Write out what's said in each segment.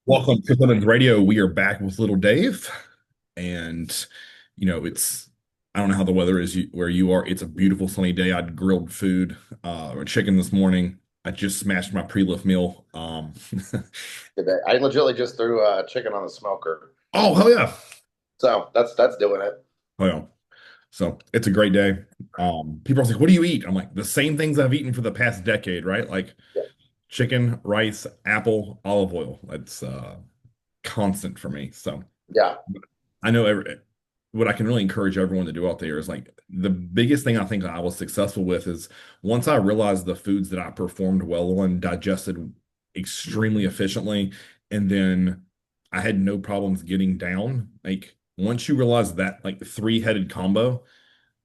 Welcome to Clemens Radio. We are back with little Dave. And, it's, I don't know how the weather is where you are. It's a beautiful sunny day. I grilled food, chicken this morning. I just smashed my pre-lift meal. Today. I legitimately just threw chicken on the smoker, Oh, hell yeah. so that's doing it. Oh, yeah. So it's a great day. People are like, what do you eat? I'm like, the same things I've eaten for the past decade, right? Like Yeah, chicken, rice, apple, olive oil. That's constant for me. So yeah, I know what I can really encourage everyone to do out there is like the biggest thing I think I was successful with is once I realized the foods that I performed well on digested extremely efficiently, and then I had no problems getting down. Like once you realize that like three-headed combo,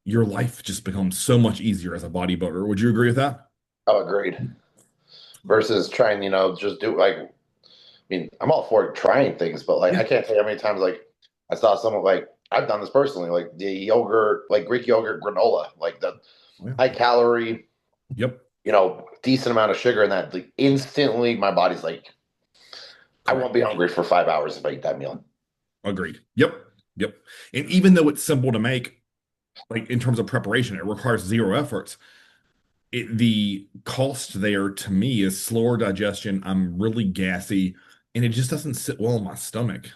your life just becomes so much easier as a bodybuilder. Would you agree with that? oh, agreed. Versus trying, just do like, I mean, I'm all for trying things, but like, Yeah. I can't tell you how many times like I saw someone like I've done this personally, like the yogurt, like Greek yogurt granola, like the Yeah. high calorie, Yep. decent amount of sugar in that. Like instantly, my body's like, I Correct. won't be hungry for 5 hours if I eat that meal. Agreed. Yep. Yep. And even though it's simple to make, like in terms of preparation, it requires zero effort. The cost there to me is slower digestion. I'm really gassy, and it just doesn't sit well in my stomach.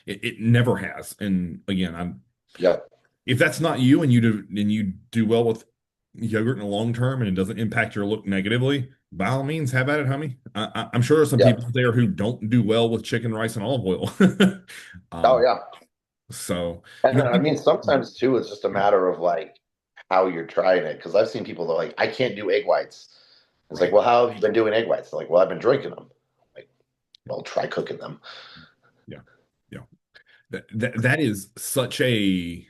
It never has. And again, I'm Yep. if that's not you, and you do well with yogurt in the long term, and it doesn't impact your look negatively, by all means, have at it, homie. I'm sure there's some people Yep. there who don't do well with chicken, rice, and olive oil. Oh um, yeah. so And I people. mean, sometimes too, it's just a matter of like how you're trying it. Because I've seen people that are like, I can't do egg whites. It's like, Right. well, how have you been doing egg whites? They're like, well, I've been drinking them. Like, well, try cooking them. Yeah. Yeah. That is such a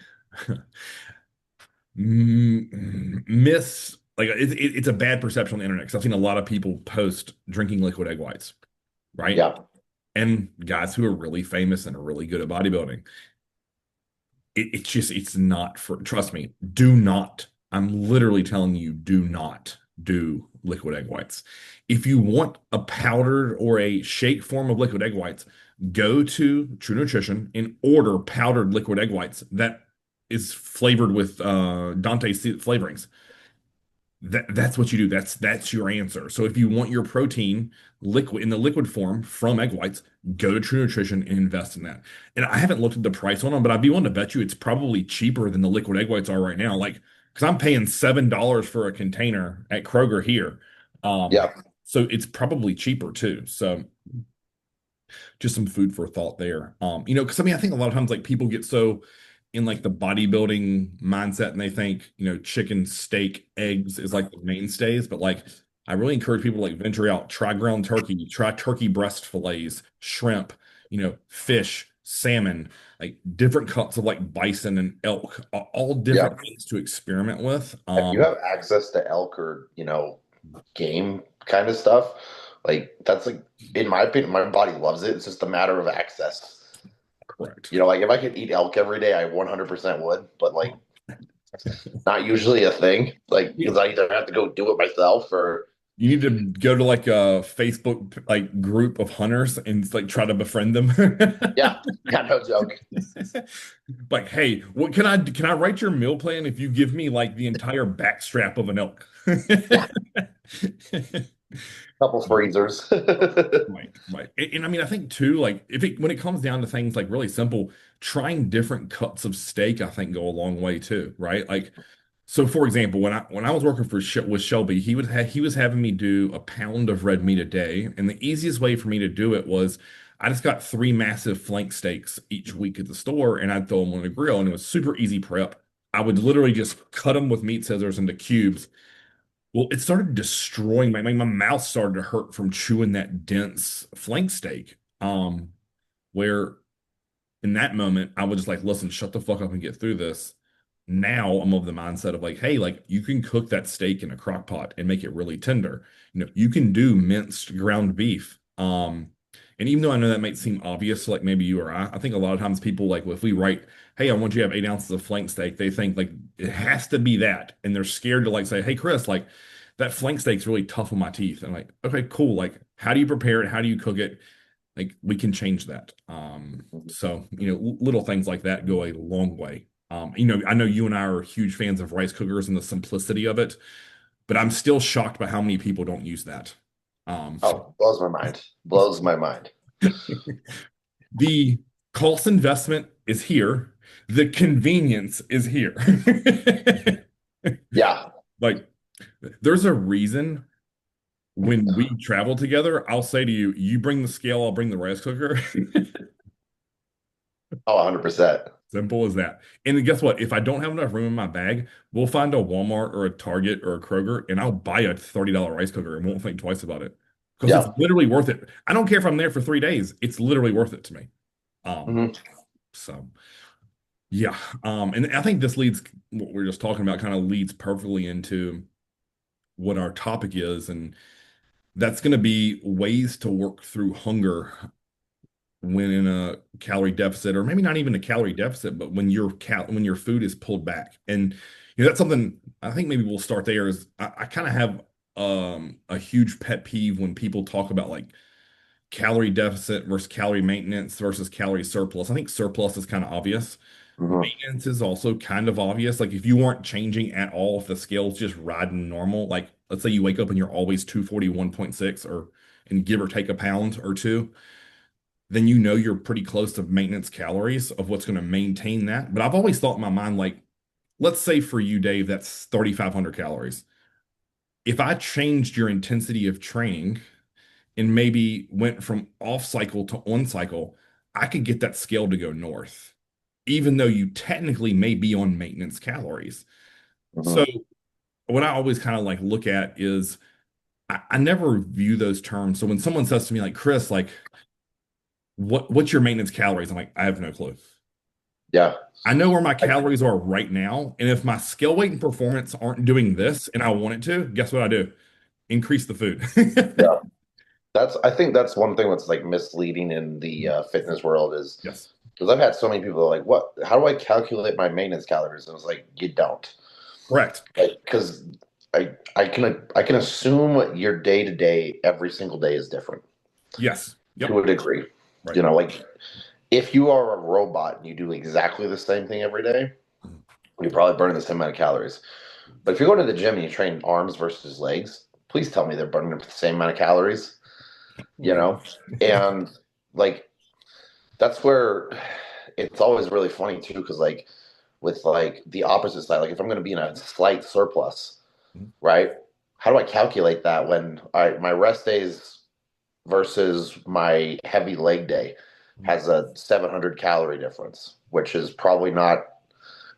miss. Like it's a bad perception on the internet because I've seen a lot of people post drinking liquid egg whites, right? Yeah. And guys who are really famous and are really good at bodybuilding. It's just it's not for. Trust me, do not. I'm literally telling you, do not do liquid egg whites. If you want a powdered or a shake form of liquid egg whites, go to True Nutrition and order powdered liquid egg whites that is flavored with Dante flavorings. That's what you do. That's your answer. So if you want your protein liquid in the liquid form from egg whites, go to True Nutrition and invest in that. And I haven't looked at the price on them, but I'd be willing to bet you it's probably cheaper than the liquid egg whites are right now. Like, because I'm paying $7 for a container at Kroger here. Um, Yeah. so it's probably cheaper too. So just some food for thought there. Because I mean, I think a lot of times like people get so in like the bodybuilding mindset and they think, chicken, steak, eggs is like the mainstays, but like I really encourage people to like venture out, try ground turkey, try turkey breast fillets, shrimp, fish, salmon, like different cuts of like bison and elk, all Yeah. different things to experiment with. If you have access to elk or, game kind of stuff, like that's like, in my opinion, my body loves it. It's just a matter of access. Correct. Like if I could eat elk every day, I 100% would, but like not usually a thing. Like, because I either have to go do it myself or, You need to go to like a Facebook like group of hunters and like try to befriend them. yeah, yeah, no joke. Like, hey, what can I write your meal plan if you give me like the entire backstrap of an elk? Yeah, couple freezers. Right, right. And I mean, I think too, like when it comes down to things like really simple, trying different cuts of steak, I think go a long way too, right? Like, so for example, when I was working with Shelby, he was having me do a pound of red meat a day, and the easiest way for me to do it was I just got three massive flank steaks each week at the store, and I'd throw them on the grill, and it was super easy prep. I would literally just cut them with meat scissors into cubes. Well, it started destroying my mouth started to hurt from chewing that dense flank steak. Where in that moment I was just like, listen, shut the fuck up and get through this. Now I'm of the mindset of like, hey, like you can cook that steak in a crock pot and make it really tender. You can do minced ground beef. And even though I know that might seem obvious, like maybe you or I think a lot of times people like if we write, hey, I want you to have 8 ounces of flank steak, they think like it has to be that. And they're scared to like say, hey, Chris, like that flank steak's really tough on my teeth. And like, okay, cool. Like How do you prepare it? How do you cook it? Like we can change that. So little things like that go a long way. I know you and I are huge fans of rice cookers and the simplicity of it, but I'm still shocked by how many people don't use that. Um, Oh, blows my mind. Blows my mind. the cost investment is here. The convenience is here. Yeah. Like, there's a reason when we travel together, I'll say to you, you bring the scale, I'll bring the rice cooker. Oh, 100%. Simple as that. And then guess what? If I don't have enough room in my bag, we'll find a Walmart or a Target or a Kroger and I'll buy a $30 rice cooker and won't think twice about it because it's Yeah. literally worth it. I don't care if I'm there for 3 days. It's literally worth it to me. Um, Hmm. so yeah. And I think this leads what we're just talking about kind of leads perfectly into what our topic is. And that's going to be ways to work through hunger when in a calorie deficit, or maybe not even a calorie deficit, but when your food is pulled back. And that's something I think maybe we'll start there is I kind of have a huge pet peeve when people talk about like calorie deficit versus calorie maintenance versus calorie surplus. I think surplus is kind of obvious. Hmm. Maintenance is also kind of obvious. Like if you weren't changing at all, if the scale's just riding normal, like let's say you wake up and you're always 241.6 or and give or take a pound or two, then you're pretty close to maintenance calories of what's going to maintain that. But I've always thought in my mind, like, let's say for you, Dave, that's 3,500 calories. If I changed your intensity of training and maybe went from off cycle to on cycle, I could get that scale to go north, even though you technically may be on maintenance calories. Hmm. So, what I always kind of like look at is I never view those terms. So, when someone says to me, like, Chris, like, what's your maintenance calories? I'm like, I have no clue. Yeah. I know where my I, calories are right now. And if my skill weight and performance aren't doing this and I want it to, guess what I do? Increase the food. yeah. I think that's one thing that's like misleading in the fitness world is Yes, because I've had so many people like, what, how do I calculate my maintenance calories? And I was like, you don't. correct. Like, because I can assume your day to day, every single day is different Yes. to Yep. a degree. Right. Like if you are a robot and you do exactly the same thing every day, you're probably burning the same amount of calories. But if you go to the gym and you train arms versus legs, please tell me they're burning the same amount of calories, you Right. know? And like that's where it's always really funny too, because like with like the opposite side, like if I'm gonna be in a slight surplus, right? How do I calculate that when all right, my rest days versus my heavy leg day has a 700 calorie difference, which is probably not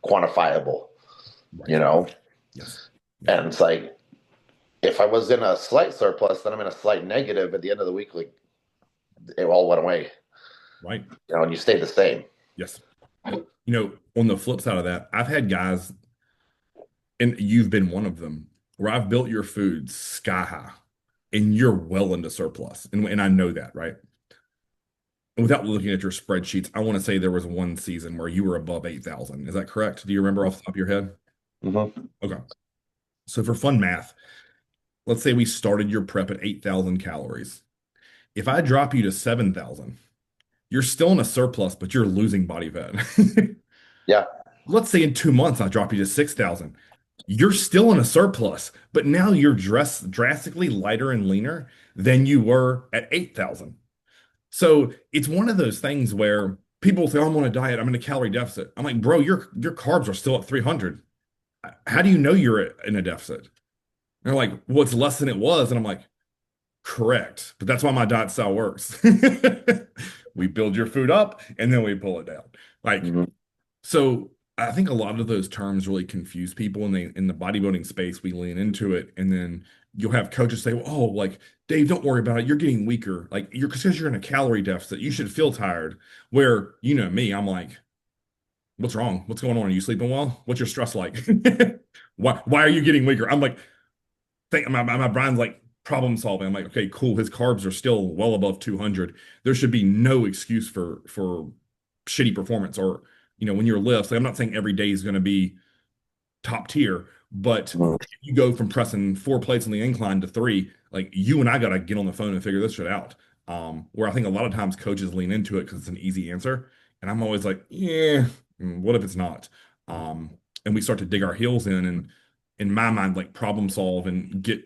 quantifiable, you Right. know? Yes. Yep. And it's like, if I was in a slight surplus, then I'm in a slight negative at the end of the week. Like it all went away, Right. and you stayed the same. Yes. On the flip side of that, I've had guys, and you've been one of them, where I've built your food sky high and you're well into surplus. And I know that, right? And without looking at your spreadsheets, I want to say there was one season where you were above 8,000. Is that correct? Do you remember off the top of your head? Mm-hmm. Okay. So for fun math, let's say we started your prep at 8,000 calories. If I drop you to 7,000, you're still in a surplus, but you're losing body fat. Yeah. Let's say in 2 months, I drop you to 6,000. You're still in a surplus, but now you're dressed drastically lighter and leaner than you were at 8,000. So it's one of those things where people say, oh, I'm on a diet, I'm in a calorie deficit. I'm like, bro, your carbs are still at 300. How do you know you're in a deficit? And they're like, well, it's less than it was. And I'm like, correct. But that's why my diet style works. We build your food up and then we pull it down. Like, Mm-hmm. so I think a lot of those terms really confuse people in the bodybuilding space. We lean into it, and then you'll have coaches say, well, "Oh, like Dave, don't worry about it. You're getting weaker. Like you're because you're in a calorie deficit. You should feel tired." Where me, I'm like, "What's wrong? What's going on? Are you sleeping well? What's your stress like? Why are you getting weaker?" I'm like, my brain's like problem solving. I'm like, okay, cool. His carbs are still well above 200. There should be no excuse for shitty performance or when you're lifts. Like, I'm not saying every day is going to be top tier, But Mhm. if you go from pressing 4 plates on the incline to three, like you and I got to get on the phone and figure this shit out. Where I think a lot of times coaches lean into it because it's an easy answer. And I'm always like, yeah, what if it's not? Um, and we start to dig our heels in and in my mind, like problem solve and get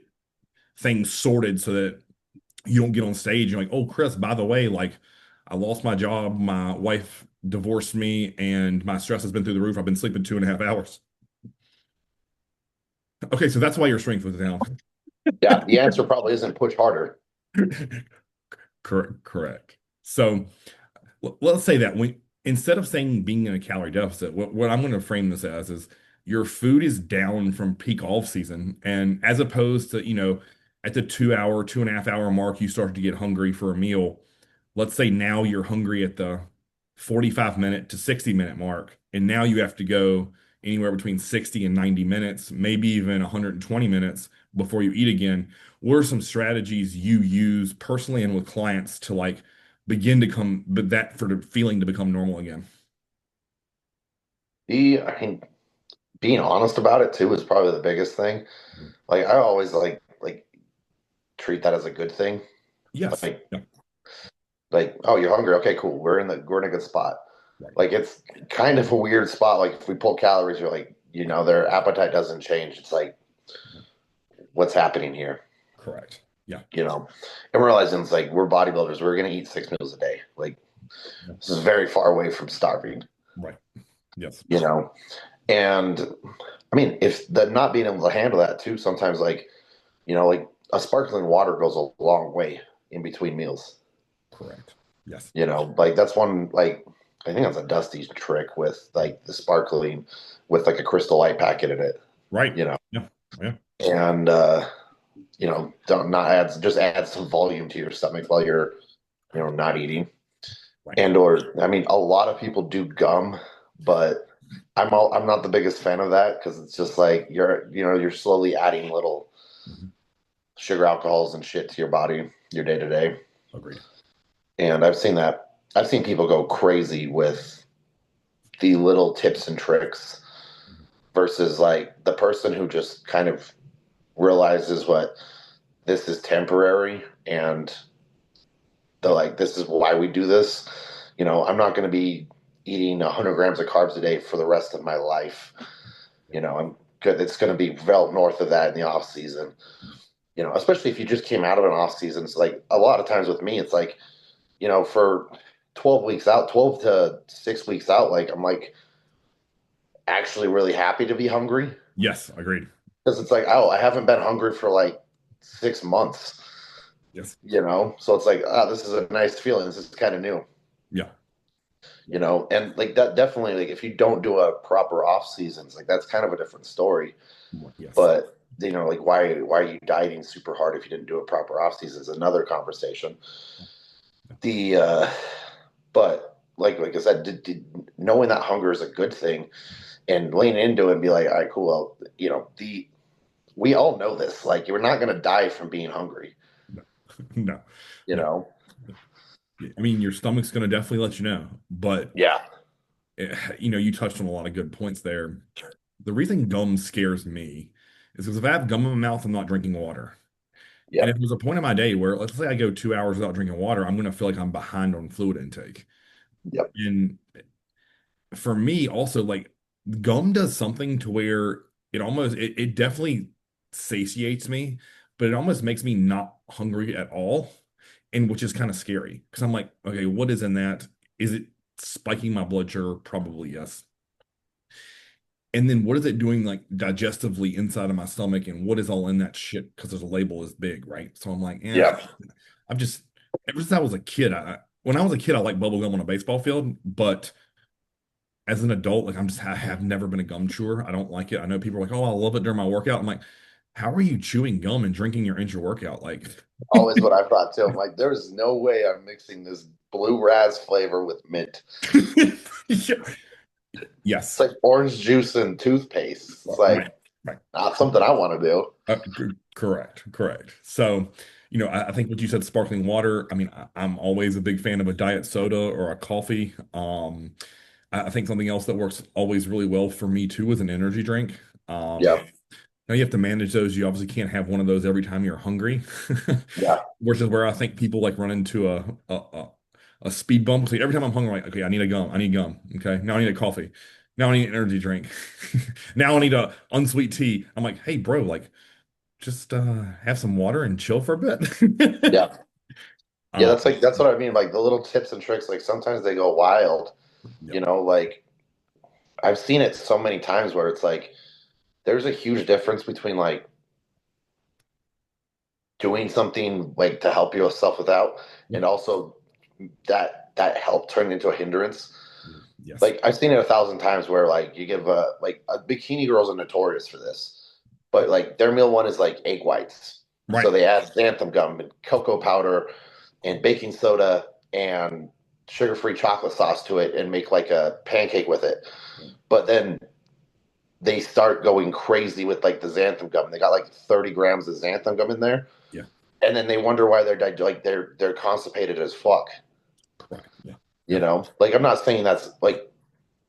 things sorted so that you don't get on stage and you're like, oh, Chris, by the way, like I lost my job, my wife divorced me, and my stress has been through the roof. I've been sleeping 2.5 hours. Okay, so that's why your strength was down. Yeah, the answer probably isn't push harder. Correct, correct. So let's say that when instead of saying being in a calorie deficit, what I'm going to frame this as is your food is down from peak off season, and as opposed to at the 2 hour, 2.5 hour mark, you start to get hungry for a meal. Let's say now you're hungry at the 45 minute to 60 minute mark, and now you have to go anywhere between 60 and 90 minutes, maybe even 120 minutes before you eat again. What are some strategies you use personally and with clients to like begin to come, but that for the feeling to become normal again? I mean, being honest about it too is probably the biggest thing. Like I always like treat that as a good thing. Yes. Like Yeah. oh, you're hungry. Okay, cool. We're in a good spot. Right. Like it's kind of a weird spot. Like if we pull calories, you're like, their appetite doesn't change. It's like, what's happening here? Correct. Yeah. You know, and realizing it's like we're bodybuilders. We're gonna eat 6 meals a day. Like Yeah. this is very far away from starving. Right. Yes. You know, and I mean, if the not being able to handle that too, sometimes like a sparkling water goes a long way in between meals. Correct. Yes. Like that's one like I think that's a Dusty trick with like the sparkling with like a Crystal Light packet in it. Right. You know, Yeah. Yeah. and don't not add some volume to your stomach while you're not eating. Right. And or I mean, a lot of people do gum, but I'm not the biggest fan of that because it's just like you're slowly adding little Mhm. sugar alcohols and shit to your body, your day to day. Agreed. And I've seen that. I've seen people go crazy with the little tips and tricks Mhm. versus like the person who just kind of realizes what this is temporary and they're like, this is why we do this. I'm not going to be eating 100 grams of carbs a day for the rest of my life. I'm good. It's going to be well north of that in the off season. Especially if you just came out of an off season. It's like a lot of times with me, it's like, for 12 weeks out, 12 to 6 weeks out, like I'm like actually really happy to be hungry Yes. Agreed. because it's like, oh, I haven't been hungry for like 6 months, Yes. so it's like, this is a nice feeling. This is kind of new, Yeah. Yeah. and like that definitely, like if you don't do a proper off seasons, like that's kind of a different story. Yes. But like why are you dieting super hard if you didn't do a proper off season is another conversation. The but like I said, knowing that hunger is a good thing and lean into it and be like, all right, cool. Well, the we all know this. Like you're not gonna die from being hungry. No. No. You No. know? I mean, your stomach's going to definitely let you know, but Yeah. you touched on a lot of good points there. The reason gum scares me is because if I have gum in my mouth, I'm not drinking water. And if Yep. there's a point in my day where, let's say I go 2 hours without drinking water, I'm going to feel like I'm behind on fluid intake. Yep. And for me, also, like gum does something to where it definitely satiates me, but it almost makes me not hungry at all. And which is kind of scary because I'm like, okay, what is in that? Is it spiking my blood sugar? Probably yes. And then what is it doing like digestively inside of my stomach and what is all in that shit? Because there's a label is big, right? So I'm like, Yep. I've just ever since I was a kid, when I was a kid, I liked bubble gum on a baseball field, but as an adult, like I have never been a gum chewer. I don't like it. I know people are like, oh, I love it during my workout. I'm like, how are you chewing gum and drinking your intra workout? Like, Always what I thought too. I'm like, there's no way I'm mixing this blue raz flavor with mint. It's yes, like orange juice and toothpaste. It's like right, right. not something I want to do. Correct, correct. So, I think what you said, sparkling water. I mean, I'm always a big fan of a diet soda or a coffee. I think something else that works always really well for me too is an energy drink. Yep. Now you have to manage those. You obviously can't have one of those every time you're hungry, Yeah, which is where I think people like run into a speed bump. So every time I'm hungry, I'm like, okay, I need a gum. I need gum. Okay, now I need a coffee. Now I need an energy drink. Now I need a unsweet tea. I'm like, hey, bro, like just have some water and chill for a bit. yeah, yeah. Um, That's what I mean. Like the little tips and tricks. Like sometimes they go wild. yeah, You know, like I've seen it so many times where it's like there's a huge difference between like doing something like to help yourself without, yeah, and also that help turn into a hindrance. yes, Like I've seen it a thousand times where like you give a bikini girls are notorious for this, but like their meal one is like egg whites, so right, they add xanthan gum and cocoa powder and baking soda and sugar-free chocolate sauce to it and make like a pancake with it. But then they start going crazy with like the xanthan gum. They got like 30 grams of xanthan gum in there, yeah, and then they wonder why they're constipated as fuck. right, yeah, You yeah, know, like I'm not saying that's like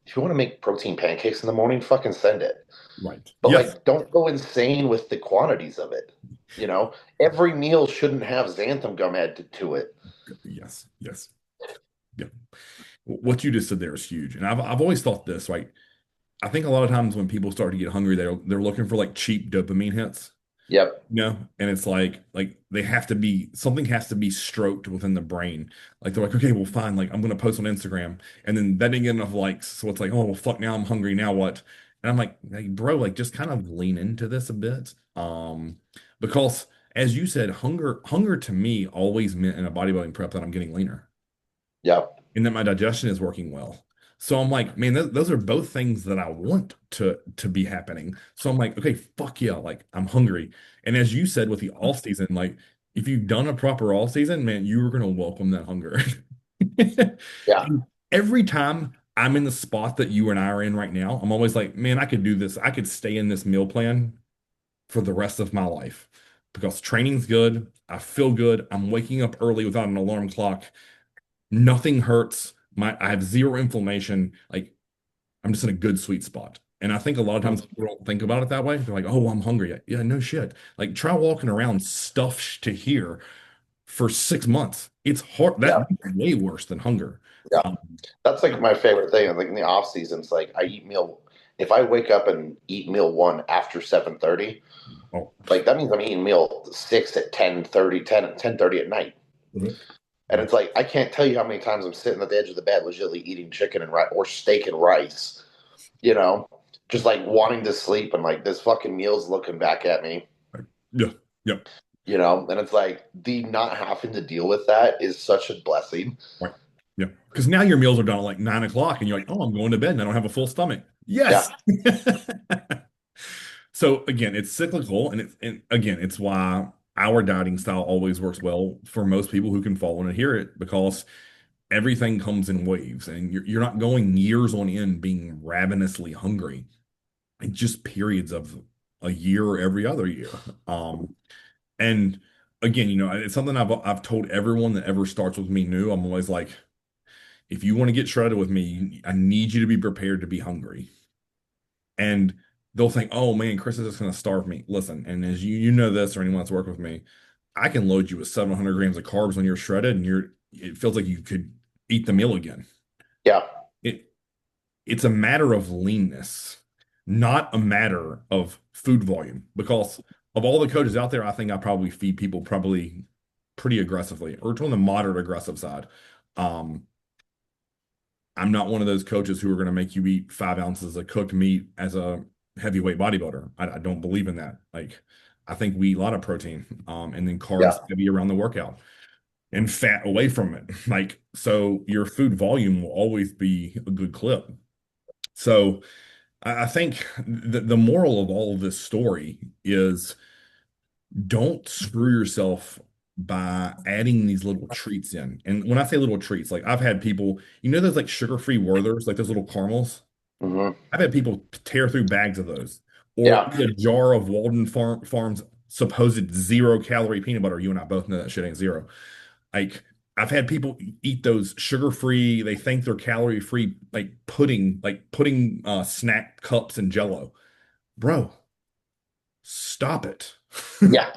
if you want to make protein pancakes in the morning, fucking send it. right, But yes, like, don't go insane with the quantities of it. You know, every meal shouldn't have xanthan gum added to it. yes, yes, yeah. What you just said there is huge, and I've always thought this. Like, I think a lot of times when people start to get hungry, they're looking for like cheap dopamine hits. Yep. And it's like they have to be something has to be stroked within the brain. Like they're like, okay, well, fine. Like I'm gonna post on Instagram, and then that didn't get enough likes, so it's like, oh well, fuck. Now I'm hungry. Now what? And I'm like, hey, bro, like just kind of lean into this a bit, because as you said, hunger to me always meant in a bodybuilding prep that I'm getting leaner Yep. and that my digestion is working well. So I'm like, man, those are both things that I want to be happening. So I'm like, okay, fuck yeah, like I'm hungry. And as you said with the off season, like if you've done a proper all season, man, you are gonna welcome that hunger. Yeah. And every time I'm in the spot that you and I are in right now, I'm always like, man, I could do this. I could stay in this meal plan for the rest of my life because training's good. I feel good. I'm waking up early without an alarm clock. Nothing hurts. I have zero inflammation. Like I'm just in a good sweet spot. And I think a lot of times people don't think about it that way. They're like, "Oh, I'm hungry." Yeah, no shit. Like try walking around stuffed to here for 6 months. It's hard. Yeah. That's way worse than hunger. Yeah. Um, That's like my favorite thing. Like in the off seasons, like I eat meal. If I wake up and eat meal one after 7:30, oh, like that means I'm eating meal six at 10:30, 10:30 at night. mhm. And it's like I can't tell you how many times I'm sitting at the edge of the bed, legitimately eating chicken and rice or steak and rice. You know, just like wanting to sleep and like this fucking meal's looking back at me. Yeah, yeah, You know, and it's like the not having to deal with that is such a blessing. right. Yeah. Because now your meals are done at like 9 o'clock and you're like, oh, I'm going to bed and I don't have a full stomach. Yeah, Yes. So again, it's cyclical, and again, it's why our dieting style always works well for most people who can follow and adhere it because everything comes in waves, and you're not going years on end being ravenously hungry. Like just periods of a year or every other year. And again, it's something I've told everyone that ever starts with me new. I'm always like, if you want to get shredded with me, I need you to be prepared to be hungry. And they'll think, oh man, Chris is just going to starve me. Listen, and as you know this or anyone that's worked with me, I can load you with 700 grams of carbs when you're shredded and it feels like you could eat the meal again. yeah, It it's a matter of leanness, not a matter of food volume. Because of all the coaches out there, I think I probably feed people probably pretty aggressively or on the moderate aggressive side. Um, I'm not one of those coaches who are going to make you eat 5 ounces of cooked meat as a heavyweight bodybuilder. I don't believe in that. Like, I think we eat a lot of protein, and then carbs yeah, heavy around the workout and fat away from it. Like, so your food volume will always be a good clip. So I think the moral of all of this story is don't screw yourself by adding these little treats in. And when I say little treats, like I've had people, those like sugar-free Werthers, like those little caramels. hmm, I've had people tear through bags of those or yeah, eat a jar of Farms supposed 0 calorie peanut butter. You and I both know that shit ain't zero. Like I've had people eat those sugar-free, they think they're calorie-free, like pudding snack cups and Jello. Bro, Stop it. Yeah,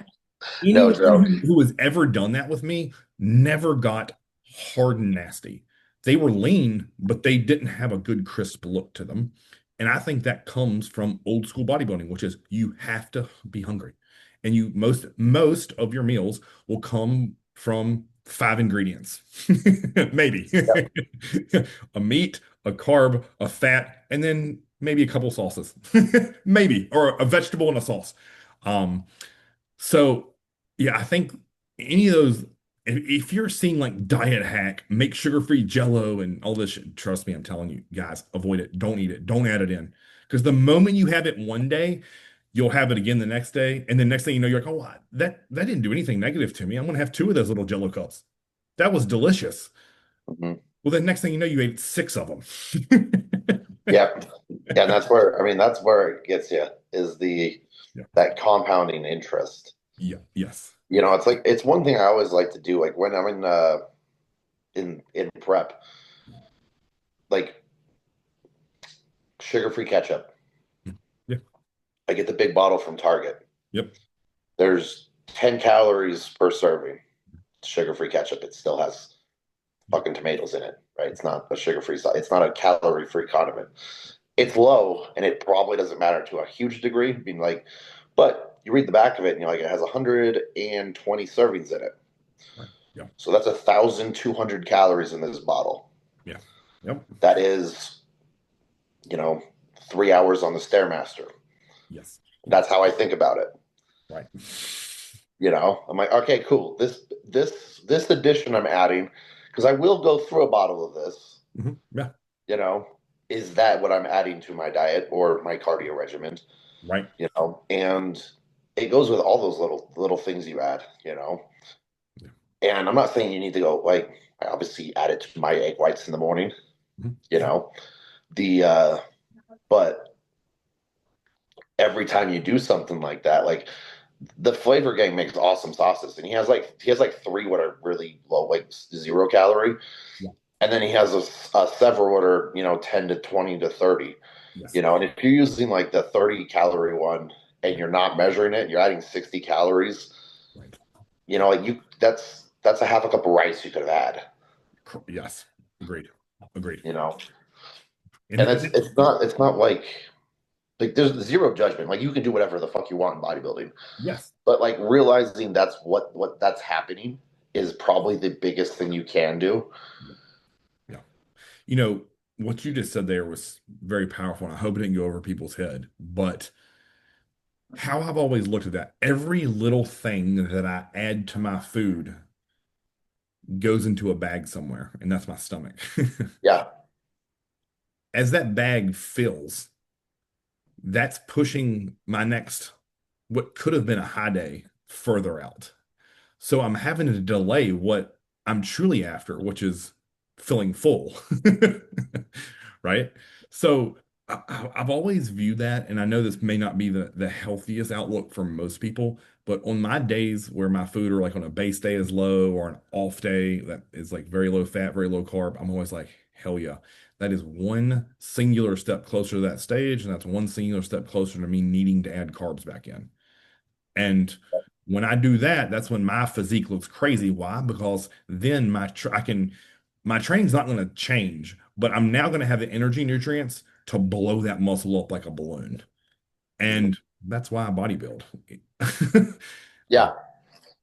no Anyone joke. who has ever done that with me never got hard and nasty. They were lean, but they didn't have a good crisp look to them. And I think that comes from old school bodybuilding, which is you have to be hungry. And you most of your meals will come from five ingredients. Maybe. Yep. A meat, a carb, a fat, and then maybe a couple sauces. Maybe, or a vegetable and a sauce. Um, so yeah, I think any of those, if you're seeing like diet hack, make sugar-free Jello and all this shit, trust me, I'm telling you guys, avoid it. Don't eat it. Don't add it in. Because the moment you have it one day, you'll have it again the next day. And then next thing you know, you're like, oh, that didn't do anything negative to me. I'm gonna have two of those little Jello cups. That was delicious. Mhm. Well, then next thing you know, you ate six of them. Yep. Yeah, and that's where, I mean, that's where it gets you, is the Yeah. that compounding interest. Yeah. Yes. You know, it's like it's one thing I always like to do, like when I'm in prep, like sugar-free ketchup. Yeah. I get the big bottle from Target. Yep. There's 10 calories per serving. Sugar-free ketchup. It still has fucking tomatoes in it, right? It's not a sugar-free sauce. It's not a calorie-free condiment. It's low, and it probably doesn't matter to a huge degree. Being like, but you read the back of it, and you're like, it has 120 servings in it. Right. Yeah. So that's 1,200 calories in this bottle. Yeah. Yep. That is, you know, 3 hours on the Stairmaster. Yes. That's how I think about it. Right. You know, I'm like, okay, cool. This addition I'm adding, because I will go through a bottle of this. Yeah. You know, is that what I'm adding to my diet or my cardio regimen? Right. You know, and it goes with all those little things you add. You know, Yeah. and I'm not saying you need to go like I obviously add it to my egg whites in the morning. Mhm. You know, the but every time you do something like that, like the Flavor Gang makes awesome sauces, and he has like three what are really low, like 0 calorie, Yeah. and then he has several what are 10 to 20 to 30. Yes. You know, and if you're using like the 30 calorie one and you're not measuring it, you're adding 60 calories. Right. You know, like that's a half a cup of rice you could have had. Yes. Agreed. Agreed. You know, And and it's not like there's zero judgment. Like you can do whatever the fuck you want in bodybuilding. yes. But like realizing that's what that's happening is probably the biggest thing you can do. Yeah. Yeah. You know, what you just said there was very powerful, and I hope it didn't go over people's head. But how I've always looked at that, every little thing that I add to my food goes into a bag somewhere, and that's my stomach. Yeah, As that bag fills, that's pushing my next, what could have been a high day, further out. So I'm having to delay what I'm truly after, which is feeling full. Right? So I've always viewed that, and I know this may not be the healthiest outlook for most people, but on my days where my food are like on a base day is low or an off day that is like very low fat, very low carb, I'm always like, hell yeah. That is one singular step closer to that stage, and that's one singular step closer to me needing to add carbs back in. And when I do that, that's when my physique looks crazy. Why? Because then my training's not going to change, but I'm now going to have the energy nutrients to blow that muscle up like a balloon. And that's why I bodybuild. Uh, yeah,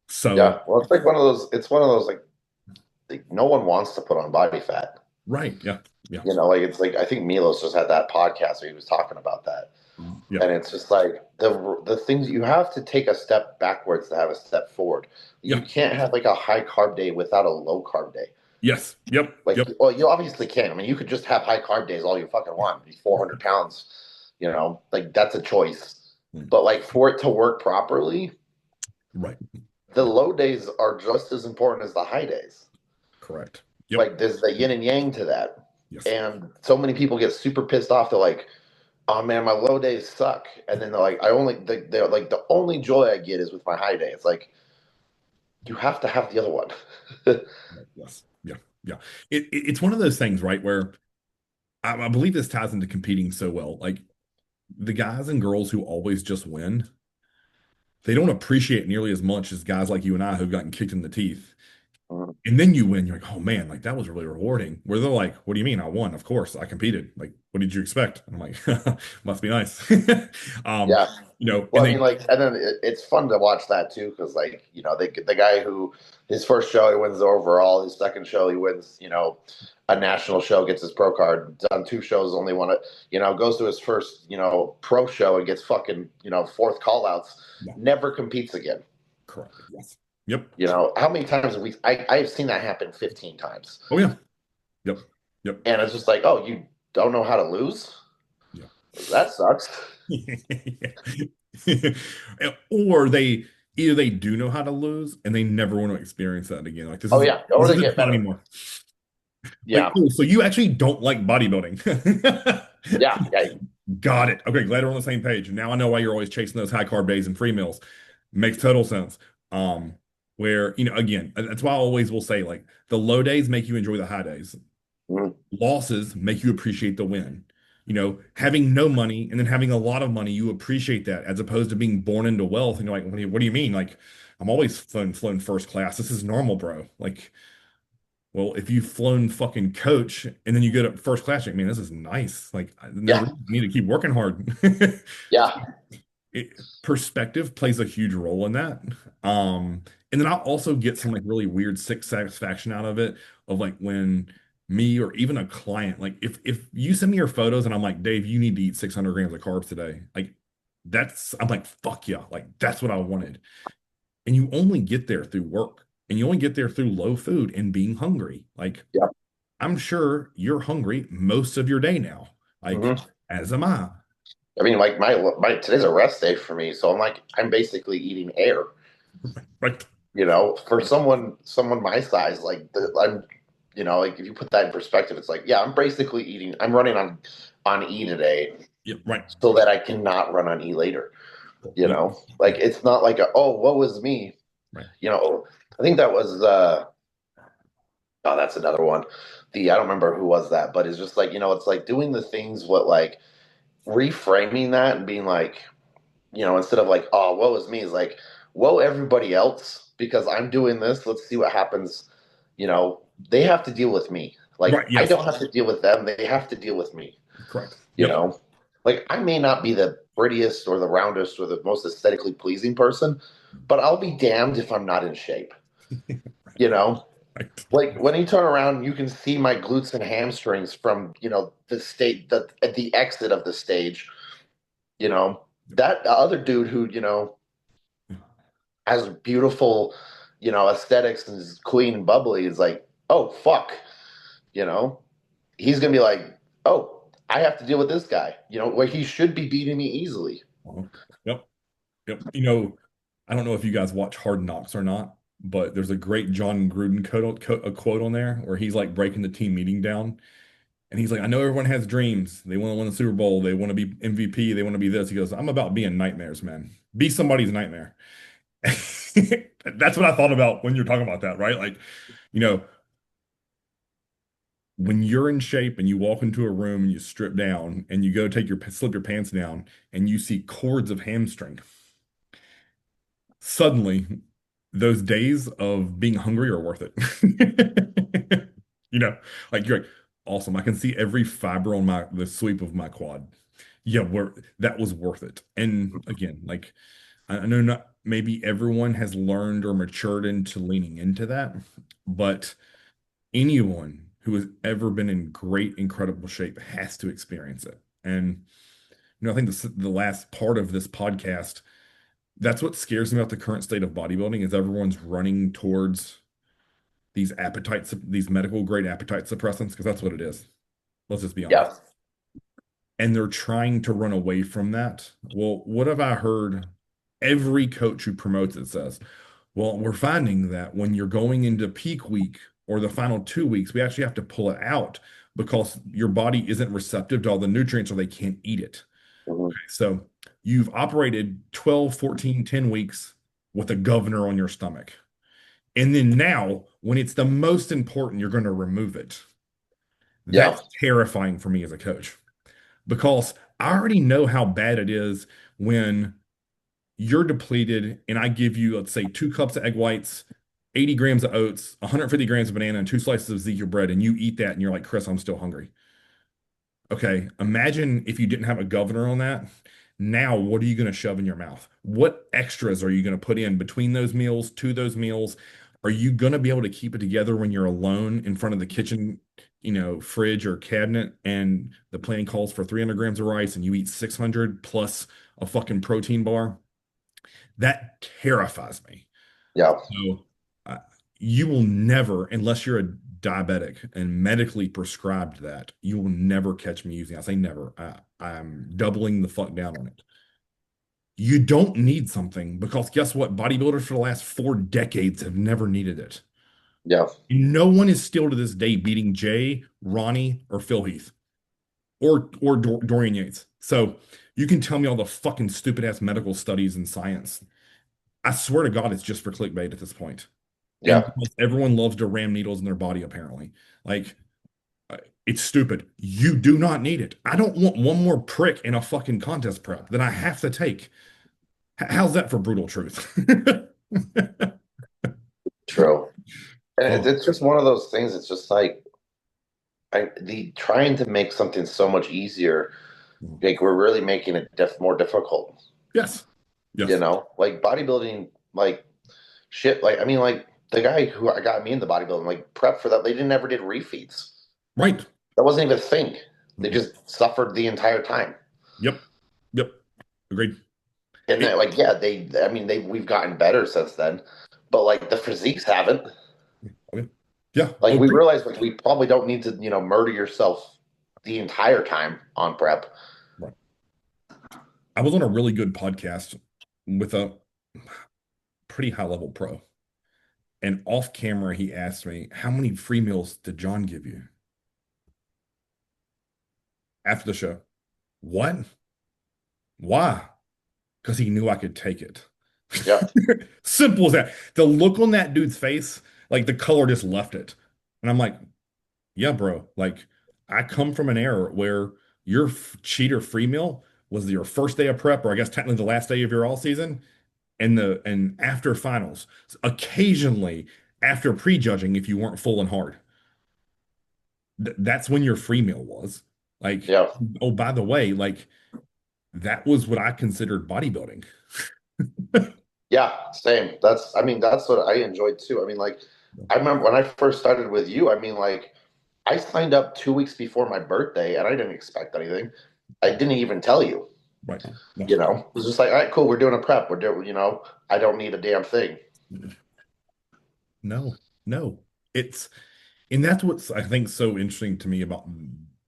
so yeah. Well, it's like one of those. It's one of those like no one wants to put on body fat. right, yeah, yeah, You know, like it's like I think Milos just had that podcast where he was talking about that, yeah, and it's just like the things you have to take a step backwards to have a step forward. You yeah, can't have like a high carb day without a low carb day. yes, yep, Like, yep. well, you obviously can. I mean, you could just have high carb days all you fucking want. Be 400 pounds, like that's a choice. Mm, But like for it to work properly, right, the yep, low days are just as important as the high days. correct. Yep, Like there's the yin and yang to that. yes. And so many people get super pissed off. They're like, "Oh man, my low days suck." And then they're like, they're like, "The only joy I get is with my high day." It's like you have to have the other one. Right, yes, yeah, yeah. It's one of those things, right, where I believe this ties into competing so well. Like the guys and girls who always just win, they don't appreciate nearly as much as guys like you and I who've gotten kicked in the teeth. Mhm. And then you win. You're like, oh man, like that was really rewarding. Where they're like, what do you mean? I won? Of course, I competed. Like, what did you expect? And I'm like, must be nice. Um, Yeah. and Well, I mean, they like, and then it's fun to watch that too, because like, the guy who his first show he wins the overall, his second show he wins, a national show, gets his pro card, done two shows, only won it, goes to his first, pro show and gets fucking, fourth call outs, yeah, never competes again. correct. Yes. Yep. How many times have I've seen that happen 15 times. Oh yeah. Yep. Yep. And it's just like, oh, you don't know how to lose? Yeah. That sucks. Or they either they do know how to lose and they never want to experience that again. Like Oh yeah, or this they isn't get fun better. anymore. Like, Yeah, oh, so you actually don't like bodybuilding. yeah, yeah. Got it. Okay, glad we're on the same page. Now I know why you're always chasing those high carb days and free meals. Makes total sense. Um, where, again, that's why I always will say like the low days make you enjoy the high days. Mhm. Losses make you appreciate the win. Having no money and then having a lot of money, you appreciate that as opposed to being born into wealth. And you're like, what do you mean? Like, I'm always flown first class. This is normal, bro. Like, well, if you've flown fucking coach and then you get up first class, you're like, man, this is nice. Like, no Yeah, reason. I need to keep working hard. yeah, Perspective plays a huge role in that. And then I'll also get some like really weird sick satisfaction out of it, of like when me or even a client, like if you send me your photos and I'm like, Dave, you need to eat 600 grams of carbs today. Like I'm like, fuck yeah, like that's what I wanted. And you only get there through work, and you only get there through low food and being hungry. Like yeah. I'm sure you're hungry most of your day now. Like Hmm. as am I. I mean, like my today's a rest day for me, so I'm basically eating air. Right. For someone my size, like I'm, like if you put that in perspective, it's like, yeah, I'm basically eating. I'm running on E today, Yeah, right. so that I cannot run on E later. Yep. Like Yep. it's not like what was me. Right. I think that was oh, that's another one. I don't remember who was that, but it's just like, it's like doing the things what like reframing that and being like, instead of like, oh, woe is me, is like, whoa, everybody else, because I'm doing this. Let's see what happens. They have to deal with me. Right. Like, I Yes. don't have to deal with them. They have to deal with me. Correct. You Yep. know, like, I may not be the prettiest or the roundest or the most aesthetically pleasing person, but I'll be damned if I'm not in shape. You know, Right. like when you turn around, you can see my glutes and hamstrings from, the state, at the exit of the stage. That other dude who, has beautiful, aesthetics and is clean and bubbly is like, oh fuck, you know, he's gonna be like, oh, I have to deal with this guy, where he should be beating me easily. Uh-huh. Yep. Yep. I don't know if you guys watch Hard Knocks or not, but there's a great John Gruden a quote on there where he's like breaking the team meeting down. And he's like, I know everyone has dreams. They want to win the Super Bowl. They want to be MVP. They want to be this. He goes, I'm about being nightmares, man. Be somebody's nightmare. That's what I thought about when you're talking about that, right? Like, you know, when you're in shape and you walk into a room and you strip down and you go slip your pants down and you see cords of hamstring, suddenly those days of being hungry are worth it. You know, like you're like, awesome. I can see every fiber on the sweep of my quad. Yeah, that was worth it. And again, like I know not maybe everyone has learned or matured into leaning into that, but anyone who has ever been in great, incredible shape has to experience it. And I think the last part of this podcast, that's what scares me about the current state of bodybuilding is everyone's running towards these medical grade appetite suppressants, because that's what it is. Let's just be honest. Yeah. And they're trying to run away from that. Well, what have I heard? Every coach who promotes it says, well, we're finding that when you're going into peak week or the final 2 weeks, we actually have to pull it out because your body isn't receptive to all the nutrients or they can't eat it. Mhm. So you've operated 12, 14, 10 weeks with a governor on your stomach. And then now, when it's the most important, you're going to remove it. Yeah. That's terrifying for me as a coach because I already know how bad it is when you're depleted, and I give you, let's say, 2 cups of egg whites, 80 grams of oats, 150 grams of banana, and 2 slices of Ezekiel bread, and you eat that, and you're like, Chris, I'm still hungry. Okay, imagine if you didn't have a governor on that. Now, what are you going to shove in your mouth? What extras are you going to put in between those meals, to those meals? Are you going to be able to keep it together when you're alone in front of the kitchen, fridge or cabinet, and the plan calls for 300 grams of rice and you eat 600 plus a fucking protein bar? That terrifies me. Yeah. So uh, you will never, unless you're a diabetic and medically prescribed that, you will never catch me using. I say never. I'm doubling the fuck down on it. You don't need something because guess what? Bodybuilders for the last 4 decades have never needed it. Yeah. No one is still to this day beating Jay, Ronnie, or Phil Heath or Dorian Yates. So you can tell me all the fucking stupid ass medical studies and science. I swear to God, it's just for clickbait at this point. And Yeah. because everyone loves to ram needles in their body, apparently. Like, uh, it's stupid. You do not need it. I don't want one more prick in a fucking contest prep that I have to take. How's that for brutal truth? True. And Oh, it's just one of those things. It's just like the trying to make something so much easier. Like we're really making it more difficult. yes. You Yes. know, like bodybuilding, like shit. Like I mean, like the guy who got me into bodybuilding, like prep for that, they didn't ever did refeeds. Right. That wasn't even a thing. They Mm-mm. just suffered the entire time. Yep. Yep. Agreed. And It, then, like, yeah, I mean, we've gotten better since then, but like the physiques haven't. okay. Yeah. Like, we Agreed. realize like we probably don't need to, murder yourself the entire time on prep. Right. I was on a really good podcast with a pretty high level pro. And off camera, he asked me, how many free meals did John give you after the show? What? Why? Because he knew I could take it. Yeah, Simple as that. The look on that dude's face, like the color just left it. And I'm like, yeah, bro. Like, I come from an era where your cheater free meal was your first day of prep, or I guess technically the last day of your all season, and after finals. Occasionally, after prejudging, if you weren't full and hard. That's when your free meal was. Like, yeah, oh, by the way, like that was what I considered bodybuilding. yeah. Same. I mean, that's what I enjoyed too. I mean, like, I remember when I first started with you. I mean, like, I signed up 2 weeks before my birthday, and I didn't expect anything. I didn't even tell you. Right. No, It was just like, all right, cool. We're doing a prep. We're doing, I don't need a damn thing. no, no. It's and that's what's I think so interesting to me about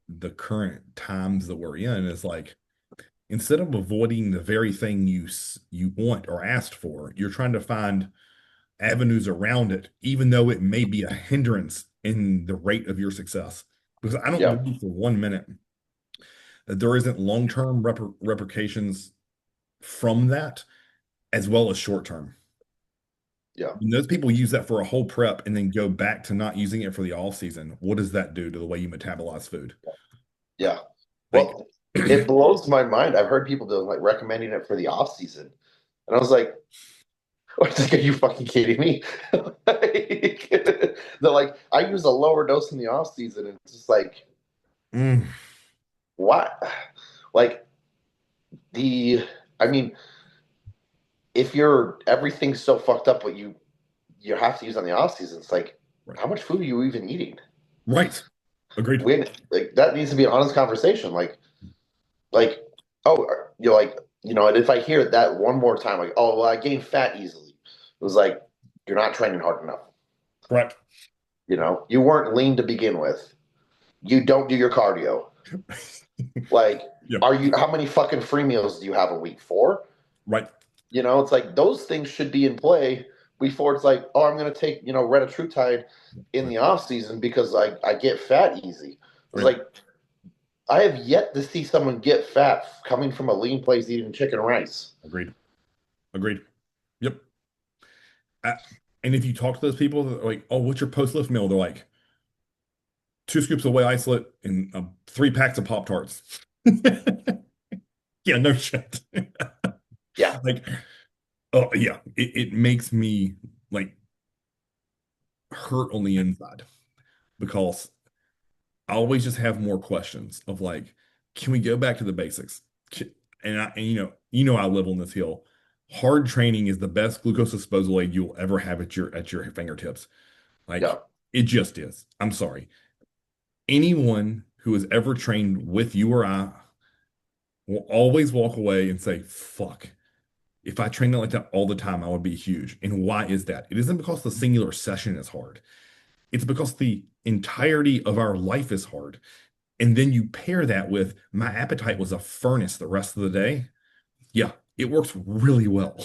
the current times that we're in is like instead of avoiding the very thing you want or asked for, you're trying to find avenues around it, even though it may be a hindrance in the rate of your success. Because I don't Yeah, believe for 1 minute that there isn't long-term repercussions from that as well as short-term. yeah, When those people use that for a whole prep and then go back to not using it for the off season, what does that do to the way you metabolize food? yeah. Like, Well, it blows my mind. I've heard people doing like recommending it for the off season, and I was like, I was like, are you fucking kidding me? Like, they're like, I use a lower dose in the off season, and it's just like, mm, what? Like the, I mean, if you're everything's so fucked up, what you have to use on the off season, it's like, right, how much food are you even eating? right, agreed. Like that needs to be an honest conversation. Like, oh, like, and if I hear that one more time, like, oh, well, I gain fat easily, it was like, you're not training hard enough. Correct. You weren't lean to begin with. You don't do your cardio. Like, Yeah, how many fucking free meals do you have a week? 4? right, It's like those things should be in play before it's like, oh, I'm going to take, retatrutide in right, the off season because I get fat easy. It's right. like, I have yet to see someone get fat coming from a lean place eating chicken and rice. Agreed. Agreed. Yep. I- and if you talk to those people, they're like, oh, what's your post-lift meal? They're like, 2 scoops of whey isolate and 3 packs of Pop Tarts. Yeah, no shit. Yeah, Like, Oh yeah, it makes me like hurt on the inside because I always just have more questions of like, can we go back to the basics? And I live on this hill. Hard training is the best glucose disposal aid you'll ever have at your fingertips. Like Yeah, it just is. I'm sorry. Anyone who has ever trained with you or I will always walk away and say, fuck, if I trained it like that all the time, I would be huge. And why is that? It isn't because the singular session is hard. It's because the entirety of our life is hard. And then you pair that with my appetite was a furnace the rest of the day. Yeah, it works really well.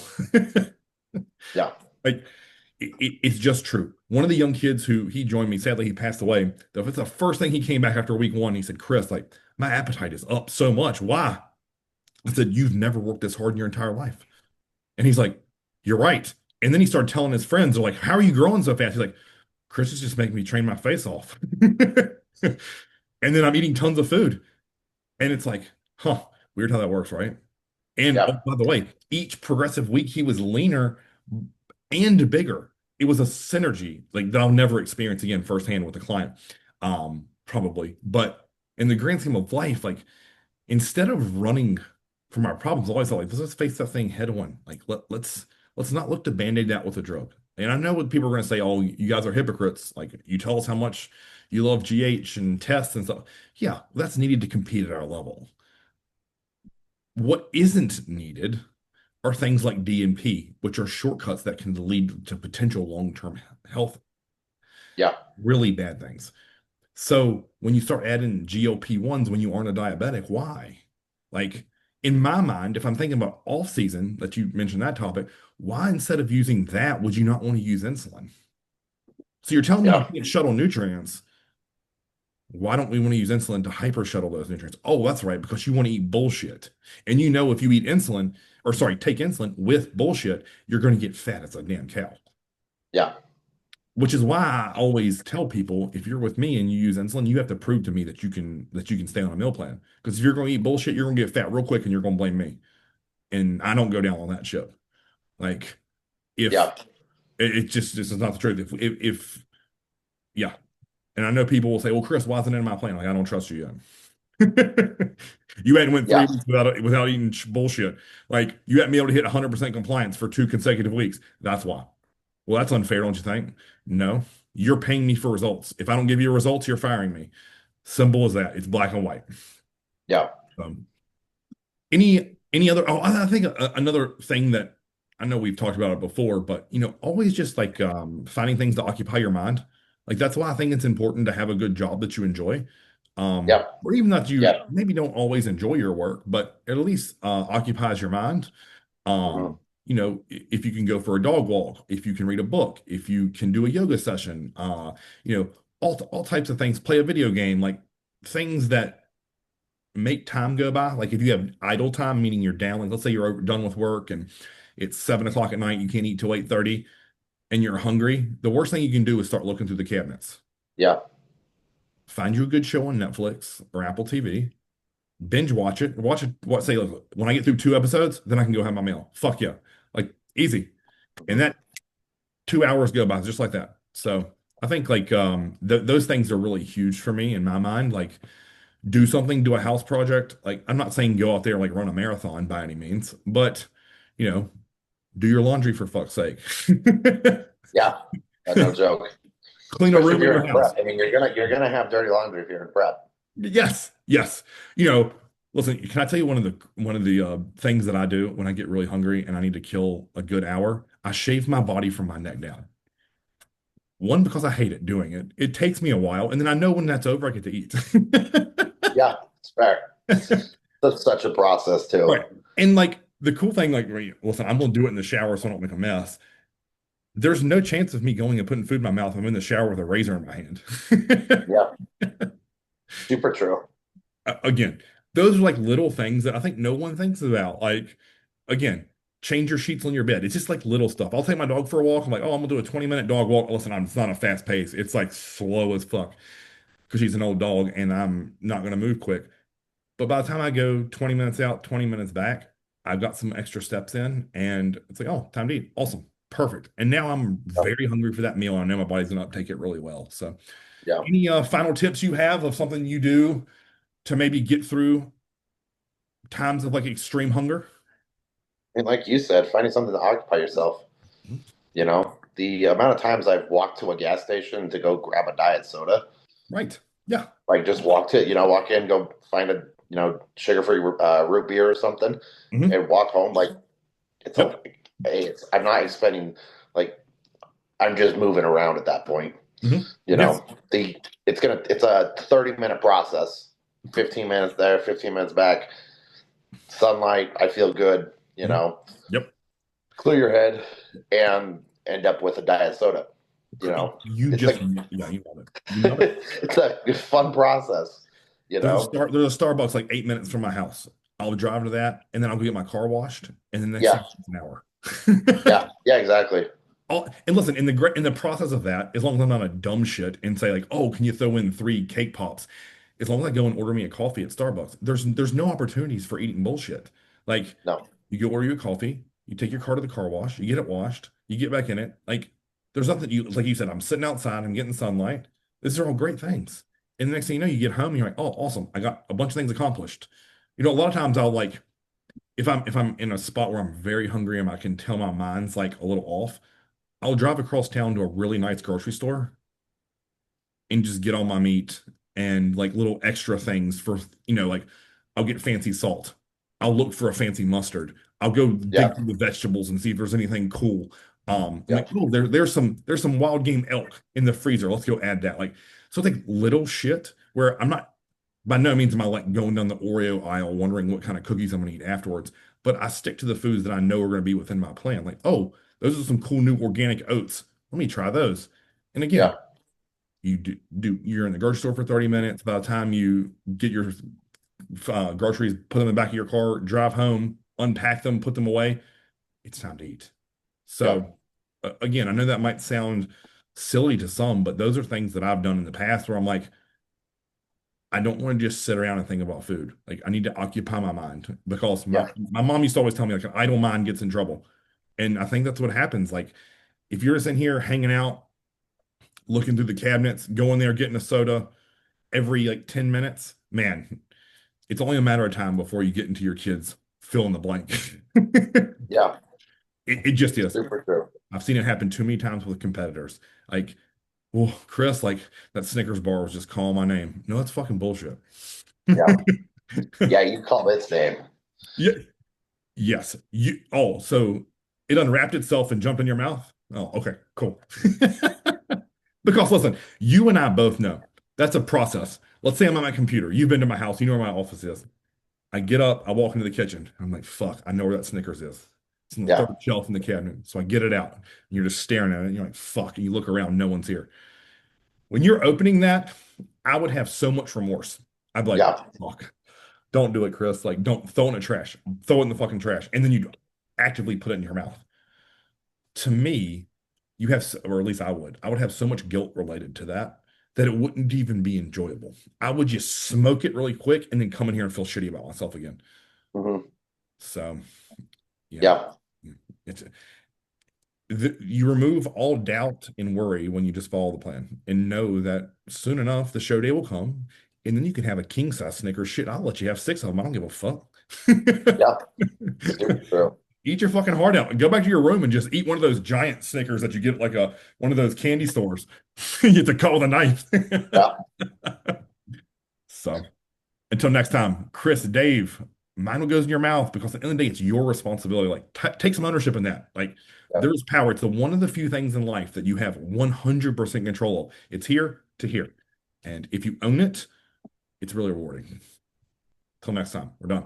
yeah, Like it's just true. One of the young kids who he joined me, sadly he passed away. That's the first thing he came back after week one. He said, "Chris, like my appetite is up so much. Why?" I said, "You've never worked this hard in your entire life." And he's like, "You're right." And then he started telling his friends, they're like, "How are you growing so fast?" He's like, "Chris is just making me train my face off." And then I'm eating tons of food. And it's like, huh, weird how that works, right? And oh, yeah, by the way, each progressive week he was leaner and bigger. It was a synergy like that I'll never experience again firsthand with a client, probably. But in the grand scheme of life, like instead of running from our problems, I always thought like let's face that thing head on. Like let's not look to band-aid that with a drug. And I know what people are going to say, oh, you guys are hypocrites. Like you tell us how much you love GH and tests and stuff. Yeah, that's needed to compete at our level. What isn't needed are things like DNP, which are shortcuts that can lead to potential long-term health, yeah, really bad things. So when you start adding GLP-1s when you aren't a diabetic, why? Like in my mind, if I'm thinking about off season that you mentioned that topic, why instead of using that, would you not want to use insulin? So you're telling me you yeah, can't shuttle nutrients. Why don't we want to use insulin to hyper shuttle those nutrients? Oh, that's right, because you want to eat bullshit. And you know, if you eat insulin, or sorry, take insulin with bullshit, you're going to get fat as a damn cow. yeah, Which is why I always tell people, if you're with me and you use insulin, you have to prove to me that you can stay on a meal plan. Because if you're going to eat bullshit, you're going to get fat real quick and you're going to blame me. And I don't go down on that ship. Like if yeah, it just this is not the truth. If yeah, and I know people will say, "Well, Chris, why isn't it in my plan?" Like I don't trust you yet. You hadn't went three yeah, weeks without eating bullshit. Like you hadn't been able to hit 100% compliance for 2 consecutive weeks. That's why. Well, that's unfair, don't you think? No, you're paying me for results. If I don't give you results, you're firing me. Simple as that. It's black and white. yeah, Um, any other? Oh, I think another thing that I know we've talked about it before, but always just like finding things to occupy your mind. Like that's why I think it's important to have a good job that you enjoy. yeah, Or even that you yeah, maybe don't always enjoy your work, but at least occupies your mind. mhm, If you can go for a dog walk, if you can read a book, if you can do a yoga session, you know, all types of things, play a video game, like things that make time go by. Like if you have idle time, meaning you're down, like let's say you're done with work and it's 7 o'clock at night, you can't eat till 8:30 and you're hungry, the worst thing you can do is start looking through the cabinets. yeah, Find you a good show on Netflix or Apple TV, binge watch it, say, look, when I get through 2 episodes, then I can go have my meal. Fuck yeah. Like easy. And mhm, that 2 hours go by just like that. So I think like those things are really huge for me in my mind. Like do something, do a house project. Like I'm not saying go out there and like run a marathon by any means, but you know, do your laundry for fuck's sake. yeah. No joke. Clean a Especially if room in you're your in house. prep. I mean, you're gonna have dirty laundry if you're in prep. Yes, yes. Listen, can I tell you one of the things that I do when I get really hungry and I need to kill a good hour? I shave my body from my neck down. One, because I hate it doing it. It takes me a while, and then I know when that's over, I get to eat. Yeah, it's fair. That's such a process Right. too. And like the cool thing, like, listen, I'm gonna do it in the shower so I don't make a mess. There's no chance of me going and putting food in my mouth. I'm in the shower with a razor in my hand. Yeah, super true. Again, those are like little things that I think no one thinks about. Like, again, change your sheets on your bed. It's just like little stuff. I'll take my dog for a walk. I'm like, oh, I'm gonna do a 20-minute dog walk. Listen, it's not a fast pace. It's like slow as fuck because she's an old dog and I'm not gonna move quick. But by the time I go 20 minutes out, 20 minutes back, I've got some extra steps in, and it's like, oh, time to eat. Awesome. Perfect. And now I'm Yep. very hungry for that meal. And I know my body's gonna uptake it really well. So Yeah. any final tips you have of something you do to maybe get through times of like extreme hunger? And like you said, finding something to occupy yourself. Mhm. The amount of times I've walked to a gas station to go grab a diet soda, Right. Yeah. like just walk in, go find a, sugar-free root beer or something Hmm. and walk home. Like it's Yep. okay. I'm not expending, like, I'm just moving around at that point. Hmm. You Yes. know, it's a 30-minute process, 15 minutes there, 15 minutes back, sunlight. I feel good, Hmm. Yep. clear your head and end up with a diet soda. You know, You it's just, a yeah, you love it. You love it. it's a fun process. You know, There's a Starbucks like 8 minutes from my house. I'll drive to that, and then I'll go get my car washed, and the next yeah, thing it's an hour. yeah, exactly. And listen, in the process of that, as long as I'm not a dumb shit and say like, oh, can you throw in 3 cake pops? As long as I go and order me a coffee at Starbucks, there's no opportunities for eating bullshit. Like No, you go order you a coffee, you take your car to the car wash, you get it washed, you get back in it. Like there's nothing you like you said, I'm sitting outside, I'm getting sunlight. These are all great things. And the next thing you know, you get home and you're like, oh, awesome. I got a bunch of things accomplished. A lot of times I'll like if I'm in a spot where I'm very hungry and I can tell my mind's like a little off, I'll drive across town to a really nice grocery store and just get all my meat and like little extra things for, like I'll get fancy salt. I'll look for a fancy mustard. I'll go dig yeah, through the vegetables and see if there's anything cool. I'm yeah, like, oh, there's some wild game elk in the freezer. Let's go add that. Like, so it's like little shit where I'm not by no means am I like going down the Oreo aisle wondering what kind of cookies I'm gonna eat afterwards, but I stick to the foods that I know are gonna be within my plan. Like, oh, those are some cool new organic oats. Let me try those. And again, yeah, you're in the grocery store for 30 minutes. By the time you get your groceries, put them in the back of your car, drive home, unpack them, put them away, it's time to eat. yeah, So again, I know that might sound silly to some, but those are things that I've done in the past where I'm like, I don't want to just sit around and think about food. Like I need to occupy my mind because my, yeah, my mom used to always tell me like an idle mind gets in trouble. And I think that's what happens. Like if you're just in here hanging out, looking through the cabinets, going there, getting a soda every like 10 minutes, man, it's only a matter of time before you get into your kids fill in the blank. yeah. It just is. Super true. I've seen it happen too many times with competitors. Like, well, Chris, like that Snickers bar was just calling my name. No, that's fucking bullshit. Yeah, yeah. You call its name. Yeah. Yes. So it unwrapped itself and jumped in your mouth? Oh, okay, cool. Because listen, you and I both know that's a process. Let's say I'm at my computer. You've been to my house, you know where my office is. I get up, I walk into the kitchen. I'm like, fuck, I know where that Snickers is. It's in the Yeah, third shelf in the cabinet. So I get it out. And you're just staring at it. And you're like, fuck. And you look around, no one's here. When you're opening that, I would have so much remorse. I'd be like, yeah, fuck, don't do it, Chris. Like, don't throw it in the trash. Throw it in the fucking trash. And then you actively put it in your mouth. To me, or at least I would have so much guilt related to that that it wouldn't even be enjoyable. I would just smoke it really quick and then come in here and feel shitty about myself again. hmm, So, you know, yeah, it's you remove all doubt and worry when you just follow the plan and know that soon enough the show day will come and then you can have a king size Snickers. Shit, I'll let you have 6 of them. I don't give a fuck. yeah. Super true. Eat your fucking heart out and go back to your room and just eat one of those giant Snickers that you get at, like a one of those candy stores. You have to cut with a knife. Yeah, So until next time, Chris, Dave, mine will goes in your mouth because at the end of the day, it's your responsibility. Like take some ownership in that. Like yeah. there's power. It's the one of the few things in life that you have 100% control of. It's here to here. And if you own it, it's really rewarding. Till next time, we're done.